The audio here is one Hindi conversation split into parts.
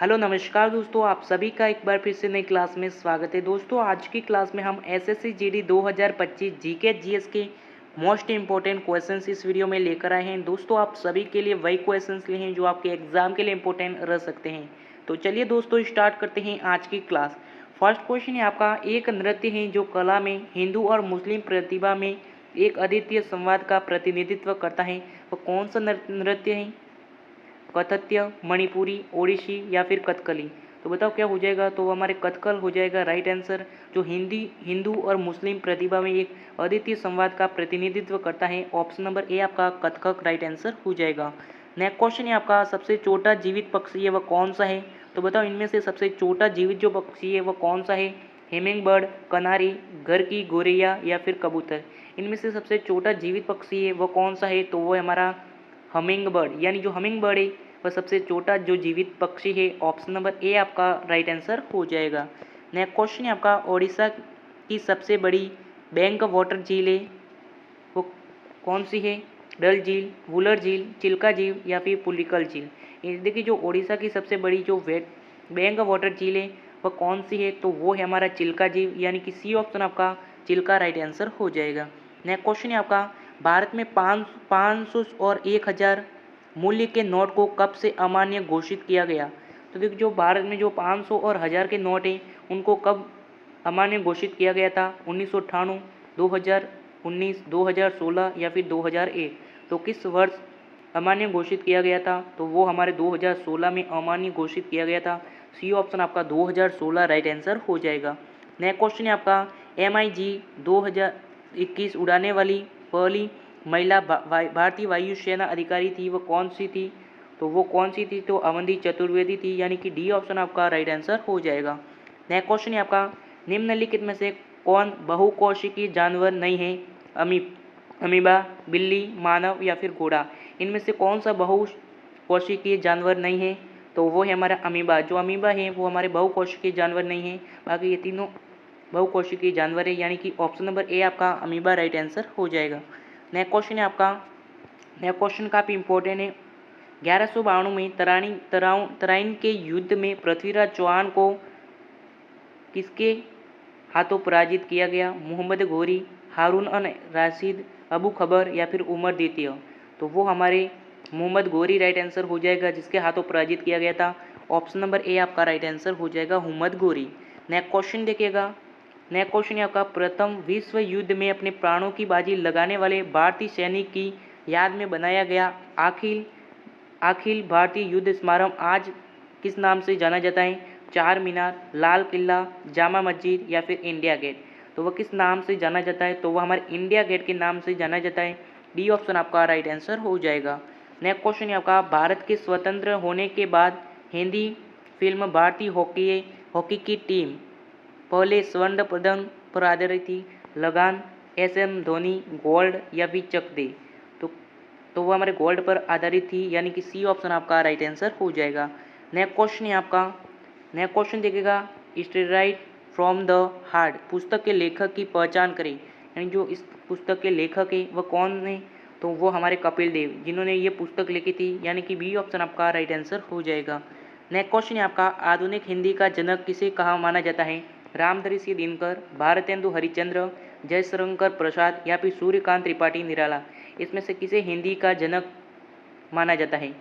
हेलो नमस्कार दोस्तों, आप सभी का एक बार फिर से नई क्लास में स्वागत है। दोस्तों आज की क्लास में हम एसएससी जीडी 2025 जीके जीएस के मोस्ट इंपॉर्टेंट क्वेश्चंस इस वीडियो में लेकर आए हैं। दोस्तों आप सभी के लिए वही क्वेश्चंस लिए हैं जो आपके एग्जाम के लिए इंपॉर्टेंट रह सकते हैं। तो चलिए दोस्तों स्टार्ट करते हैं आज की क्लास। फर्स्ट क्वेश्चन है आपका, एक नृत्य है जो कला में हिंदू और मुस्लिम प्रतिभा में एक अद्वितीय संवाद का प्रतिनिधित्व करता है, वो कौन सा नृत्य है? कथत्य, मणिपुरी, ओडिसी या फिर कथकली। तो बताओ क्या हो जाएगा? तो हमारे कथकल हो जाएगा राइट आंसर, जो हिंदू और मुस्लिम प्रतिभा में एक अद्वितीय संवाद का प्रतिनिधित्व करता है। ऑप्शन नंबर ए आपका कथक राइट आंसर हो जाएगा। नेक्स्ट क्वेश्चन है आपका, सबसे छोटा जीवित पक्षी है वह कौन सा है? तो बताओ इनमें से सबसे छोटा जीवित जो पक्षी है वह कौन सा है? हेमिंग बर्ड, कनारी, घर की गोरैया या फिर कबूतर। इनमें से सबसे छोटा जीवित पक्षी है वह कौन सा है? तो वो हमारा हमिंग बर्ड, यानी जो हमिंग बर्ड है वह सबसे छोटा जो जीवित पक्षी है। ऑप्शन नंबर ए आपका राइट आंसर हो जाएगा। नेक्स्ट क्वेश्चन है आपका, ओडिशा की सबसे बड़ी बैंक वाटर झील है वो कौन सी है? डल झील, वुलर झील, चिल्का झील या फिर पुलिकल झील। ये देखिए जो ओडिशा की सबसे बड़ी जो बैंक वाटर झील है वह कौन सी है? तो वो है हमारा चिल्का झील, यानी कि सी ऑप्शन आपका चिल्का राइट आंसर हो जाएगा। नेक्स्ट क्वेश्चन है आपका, भारत में 500 और 1000 मूल्य के नोट को कब से अमान्य घोषित किया गया? तो देखिए जो भारत में जो 500 और 1000 के नोट हैं उनको कब अमान्य घोषित किया गया था? 1998, 2019, 2016 या फिर 2001। तो किस वर्ष अमान्य घोषित किया गया था? तो वो हमारे 2016 में अमान्य घोषित किया गया था। सी ऑप्शन आपका 2016 राइट आंसर हो जाएगा। नेक्स्ट क्वेश्चन है आपका, MiG 2021 उड़ाने वाली पहली महिला भारतीय वायुसेना अधिकारी थी वो कौन सी थी? तो वो कौन सी थी? तो अवंती चतुर्वेदी थी, यानी कि डी ऑप्शन आपका राइट आंसर हो जाएगा। नेक्स्ट क्वेश्चन है आपका, निम्नलिखित में से कौन बहुकोशिकीय जानवर नहीं है? अमीबा, बिल्ली, मानव या फिर घोड़ा। इनमें से कौन सा बहुकोशिकीय जानवर नहीं है? तो वो है हमारा अमीबा। जो अमीबा है वो हमारे बहुकोशिकीय जानवर नहीं है, बाकी ये तीनों बहुकोशिकीय जानवर है, यानी कि ऑप्शन नंबर ए आपका अमीबा राइट आंसर हो जाएगा। नेक्स्ट क्वेश्चन है आपका, नेक्स्ट क्वेश्चन काफ़ी इंपॉर्टेंट है। 1192 में तराइन के युद्ध में पृथ्वीराज चौहान को किसके हाथों पराजित किया गया? मोहम्मद घोरी, हारून अन राशिद, अबू खबर या फिर उमर द्वितीय। तो वो हमारे मोहम्मद घोरी राइट आंसर हो जाएगा, जिसके हाथों पराजित किया गया था। ऑप्शन नंबर ए आपका राइट आंसर हो जाएगा मोहम्मद घोरी। नेक्स्ट क्वेश्चन देखिएगा, नेक्स्ट क्वेश्चन है आपका, प्रथम विश्व युद्ध में अपने प्राणों की बाजी लगाने वाले भारतीय सैनिक की याद में बनाया गया अखिल अखिल भारतीय युद्ध स्मारक आज किस नाम से जाना जाता है? चार मीनार, लाल किला, जामा मस्जिद या फिर इंडिया गेट। तो वह किस नाम से जाना जाता है? तो वह हमारे इंडिया गेट के नाम से जाना जाता है। डी ऑप्शन आपका राइट आंसर हो जाएगा। नेक्स्ट क्वेश्चन है आपका, भारत के स्वतंत्र होने के बाद हिंदी फिल्म भारतीय हॉकी की टीम पहले स्वर्ण पदक पर आधारित थी? लगान, SM धोनी, गोल्ड या फिर चक दे। तो वो हमारे गोल्ड पर आधारित थी, यानी कि सी ऑप्शन आपका राइट आंसर हो जाएगा। नेक्स्ट क्वेश्चन है आपका, नेक्स्ट क्वेश्चन देखिएगा, स्ट्राइट फ्रॉम द हार्ट पुस्तक के लेखक की पहचान करें, यानी जो इस पुस्तक के लेखक है वह कौन है? तो वो हमारे कपिल देव, जिन्होंने ये पुस्तक लिखी थी, यानी कि बी ऑप्शन आपका राइट आंसर हो जाएगा। नेक्स्ट क्वेश्चन है आपका, आधुनिक हिंदी का जनक किसे कहा माना जाता है? रामधरी दिनकर, भारतेंदु हरिश्चंद्र, जयशंकर प्रसाद या फिर सूर्यकांत त्रिपाठी निराला। इसमें से किसे हिंदी का जनक माना जाता है?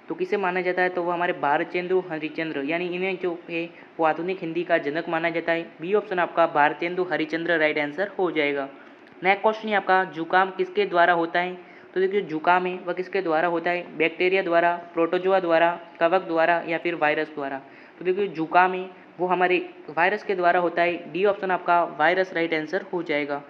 तो किसे माना जाता है? तो वो हमारे भारतेंदु हरिश्चंद्र, यानी इन्हें जो है वो आधुनिक हिंदी का जनक माना जाता है। बी ऑप्शन आपका भारतेंदु हरिश्चंद्र राइट आंसर हो जाएगा। नेक्स्ट क्वेश्चन है आपका, जुकाम किसके द्वारा होता है? तो देखिए जुकाम है वह किसके द्वारा होता है? बैक्टीरिया द्वारा, प्रोटोजोआ द्वारा, कवक द्वारा या फिर वायरस द्वारा। तो देखिए जुकाम है वो हमारे वायरस के द्वारा होता है। डी ऑप्शन आपका वायरस राइट आंसर हो जाएगा।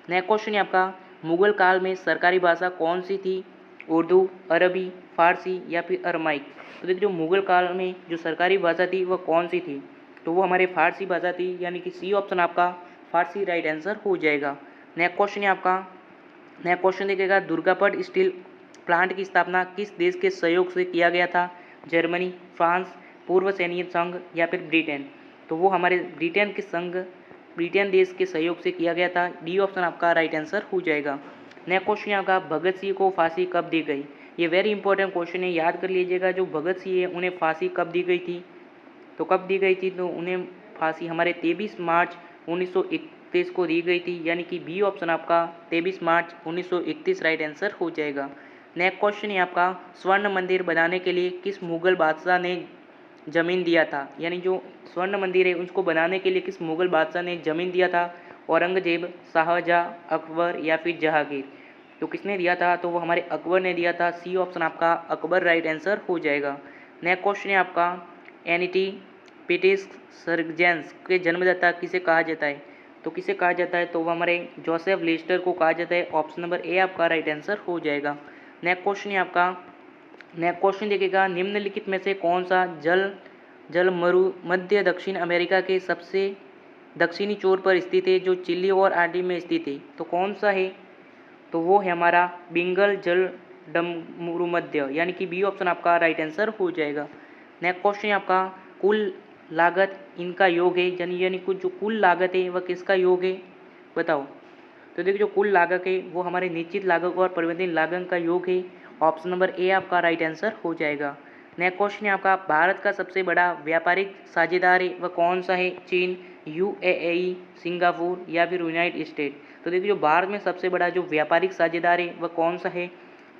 नेक्स्ट क्वेश्चन है आपका, मुगल काल में सरकारी भाषा कौन सी थी? उर्दू, अरबी, फारसी या फिर अरमाइक। तो देखिए जो मुगल काल में जो सरकारी भाषा थी वह कौन सी थी? तो वो हमारे फारसी भाषा थी, यानी कि सी ऑप्शन आपका फारसी राइट आंसर हो जाएगा। नेक्स्ट क्वेश्चन है आपका, नेक्स्ट क्वेश्चन देखिएगा, दुर्गापट स्टील प्लांट की स्थापना किस देश के सहयोग से किया गया था? जर्मनी, फ्रांस, पूर्व सैनिक संघ या फिर ब्रिटेन। तो वो हमारे ब्रिटेन देश के सहयोग से किया गया था। डी ऑप्शन आपका राइट आंसर हो जाएगा। नेक्स्ट क्वेश्चन आपका, भगत सिंह को फांसी कब दी गई? ये वेरी इंपॉर्टेंट क्वेश्चन है, याद कर लीजिएगा। जो भगत सिंह है उन्हें फांसी कब दी गई थी? तो कब दी गई थी? तो उन्हें फांसी हमारे 23 मार्च 1931 को दी गई थी, यानी कि बी ऑप्शन आपका 23 मार्च 1931 राइट आंसर हो जाएगा। नेक्स्ट क्वेश्चन है आपका, स्वर्ण मंदिर बनाने के लिए किस मुगल बादशाह ने ज़मीन दिया था? यानी जो स्वर्ण मंदिर है उसको बनाने के लिए किस मुगल बादशाह ने ज़मीन दिया था? औरंगजेब, शाहजहाँ, अकबर या फिर जहांगीर? तो किसने दिया था? तो वो हमारे अकबर ने दिया था। सी ऑप्शन आपका अकबर राइट आंसर हो जाएगा। नेक्स्ट क्वेश्चन है आपका, एनिटी पिटिस सर्जेंस के जन्मदाता किसे कहा जाता है? तो किसे कहा जाता है? तो वो हमारे जोसेफ लिस्टर को कहा जाता है। ऑप्शन नंबर ए आपका राइट आंसर हो जाएगा। नेक्स्ट क्वेश्चन है आपका, नेक्स्ट क्वेश्चन देखिएगा, निम्नलिखित में से कौन सा जल मरु मध्य दक्षिण अमेरिका के सबसे दक्षिणी छोर पर स्थित है, जो चिली और आर्डी में स्थित है? तो कौन सा है? तो वो है हमारा बेंगल जल मध्य, यानी कि बी ऑप्शन आपका राइट आंसर हो जाएगा। नेक्स्ट क्वेश्चन है आपका, कुल लागत इनका योग है, यानी कुछ जो कुल लागत है वह किसका योग है? बताओ। तो देखिए जो कुल लागत है वो हमारे निश्चित लागत और परिवर्तनीय लागत का योग है। ऑप्शन नंबर ए आपका राइट आंसर हो जाएगा। नेक्स्ट क्वेश्चन है आपका, भारत का सबसे बड़ा व्यापारिक साझेदार है वह कौन सा है? चीन, यूएई, सिंगापुर या फिर यूनाइटेड स्टेट? तो देखिए जो भारत में सबसे बड़ा जो व्यापारिक साझेदार है वह कौन सा है?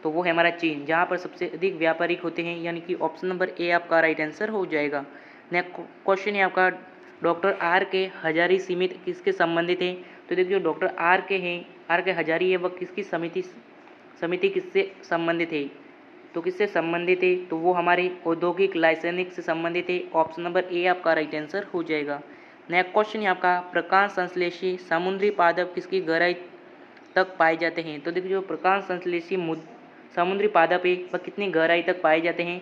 तो वो है हमारा चीन, जहाँ पर सबसे अधिक व्यापारिक होते हैं, यानी कि ऑप्शन नंबर ए आपका राइट आंसर हो जाएगा। नेक्स्ट क्वेश्चन है आपका, डॉक्टर आर के हजारी समिति किसके संबंधित है? तो देखिए जो डॉक्टर आर के हजारी है वह किसकी समिति किससे संबंधित है? तो किससे संबंधित है? तो वो हमारे औद्योगिक लाइसेंसिंग से संबंधित है। ऑप्शन नंबर ए आपका राइट आंसर हो जाएगा। नेक्स्ट क्वेश्चन है आपका, प्रकाश संश्लेषी समुद्री पादप किसकी गहराई तक पाए जाते हैं? तो देखिए जो प्रकाश संश्लेषी समुद्री पादप है वह कितनी गहराई तक पाए जाते हैं?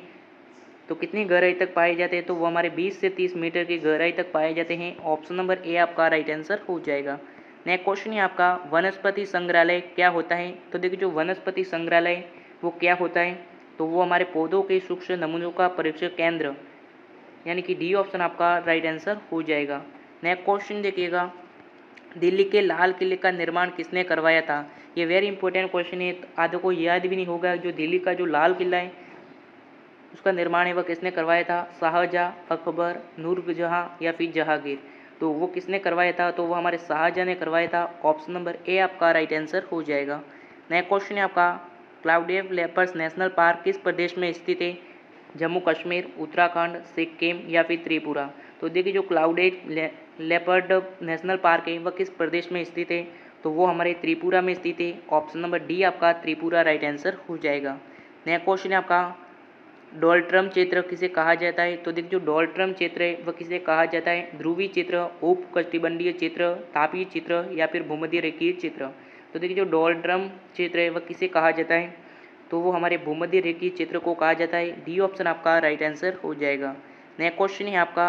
तो कितनी गहराई तक पाए जाते हैं? तो वो हमारे 20 से 30 मीटर की गहराई तक पाए जाते हैं। ऑप्शन नंबर ए आपका राइट आंसर हो जाएगा। नेक्स्ट क्वेश्चन है आपका, वनस्पति संग्रहालय क्या होता है? तो देखिए जो वनस्पति संग्रहालय वो क्या होता है? तो वो हमारे पौधों के सूक्ष्म नमूनों का परीक्षण केंद्र, यानी कि डी ऑप्शन आपका राइट आंसर हो जाएगा। नेक्स्ट क्वेश्चन देखिएगा, दिल्ली के लाल किले का निर्माण किसने करवाया था? ये वेरी इंपॉर्टेंट क्वेश्चन है, आधे को याद भी नहीं होगा। जो दिल्ली का जो लाल किला है उसका निर्माण है वह किसने करवाया था? शाहजहाँ, अकबर, नूरजहाँ या फिर जहांगीर? तो वो किसने करवाया था? तो वो हमारे शाहजहाँ ने करवाया था। ऑप्शन नंबर ए आपका राइट आंसर हो जाएगा। नेक्स्ट क्वेश्चन है आपका, क्लाउडेव लेपर्स नेशनल पार्क किस प्रदेश में स्थित है? जम्मू कश्मीर, उत्तराखंड, सिक्किम या फिर त्रिपुरा? तो देखिए जो क्लाउडेव लेपर्ड नेशनल पार्क है वह किस प्रदेश में स्थित है? तो वो हमारे त्रिपुरा में स्थित है। ऑप्शन नंबर डी आपका त्रिपुरा राइट आंसर हो जाएगा। नेक्स्ट क्वेश्चन है आपका, डोलट्रम क्षेत्र किसे कहा जाता है? तो देखिए जो डोलट्रम क्षेत्र है वह किसे कहा जाता है? ध्रुवीय क्षेत्र, उपोष्णकटिबंधीय क्षेत्र, तापीय क्षेत्र या फिर भूमध्य रेखीय क्षेत्र? तो देखिए जो डोलट्रम क्षेत्र है वह किसे कहा जाता है? तो वो हमारे भूमध्य रेखीय क्षेत्र को कहा जाता है। डी ऑप्शन आपका राइट आंसर हो जाएगा। नेक्स्ट क्वेश्चन है आपका,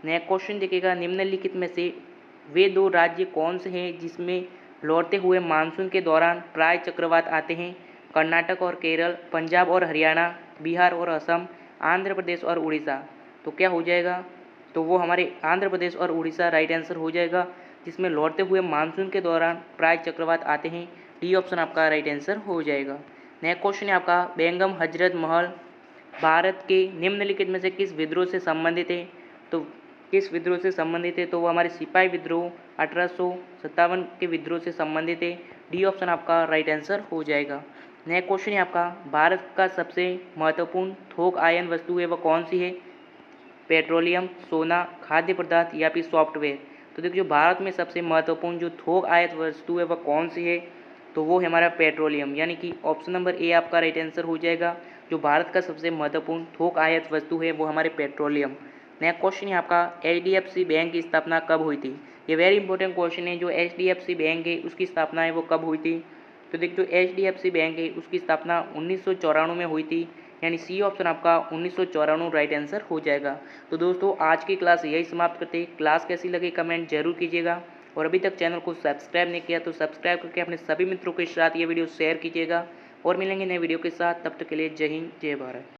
नेक्स्ट क्वेश्चन देखिएगा, निम्नलिखित में से वे दो राज्य कौन से हैं जिसमें लौटते हुए मानसून के दौरान प्राय चक्रवात आते हैं? कर्नाटक और केरल, पंजाब और हरियाणा, बिहार और असम, आंध्र प्रदेश और उड़ीसा? तो क्या हो जाएगा? तो वो हमारे आंध्र प्रदेश और उड़ीसा राइट आंसर हो जाएगा, जिसमें लौटते हुए मानसून के दौरान प्राय चक्रवात आते हैं। डी ऑप्शन आपका राइट आंसर हो जाएगा। नेक्स्ट क्वेश्चन है आपका, बेगम हजरत महल भारत के निम्नलिखित में से किस विद्रोह से संबंधित है? तो किस विद्रोह से संबंधित है? तो वो हमारे सिपाही विद्रोह 1857 के विद्रोह से संबंधित है। डी ऑप्शन आपका राइट आंसर हो जाएगा। नेक्स्ट क्वेश्चन है आपका, भारत का सबसे महत्वपूर्ण थोक आयन वस्तु है वह कौन सी है? पेट्रोलियम, सोना, खाद्य पदार्थ या फिर सॉफ्टवेयर? तो देखिए जो भारत में सबसे महत्वपूर्ण जो थोक आयात वस्तु है वह कौन सी है? तो वो है हमारा पेट्रोलियम, यानी कि ऑप्शन नंबर ए आपका राइट आंसर हो जाएगा। जो भारत का सबसे महत्वपूर्ण थोक आयात वस्तु है वो हमारे पेट्रोलियम। नेक्स्ट क्वेश्चन है आपका, एचडीएफसी बैंक की स्थापना कब हुई थी? ये वेरी इंपॉर्टेंट क्वेश्चन है। जो एचडीएफसी बैंक है उसकी स्थापना है वो कब हुई थी? तो देखिए जो एचडीएफसी बैंक है उसकी स्थापना 1994 में हुई थी, यानी सी ऑप्शन आपका 1994 राइट आंसर हो जाएगा। तो दोस्तों आज की क्लास यही समाप्त करते हैं। क्लास कैसी लगी कमेंट जरूर कीजिएगा, और अभी तक चैनल को सब्सक्राइब नहीं किया तो सब्सक्राइब करके अपने सभी मित्रों के साथ ये वीडियो शेयर कीजिएगा। और मिलेंगे नए वीडियो के साथ, तब तक के लिए जय हिंद जय भारत।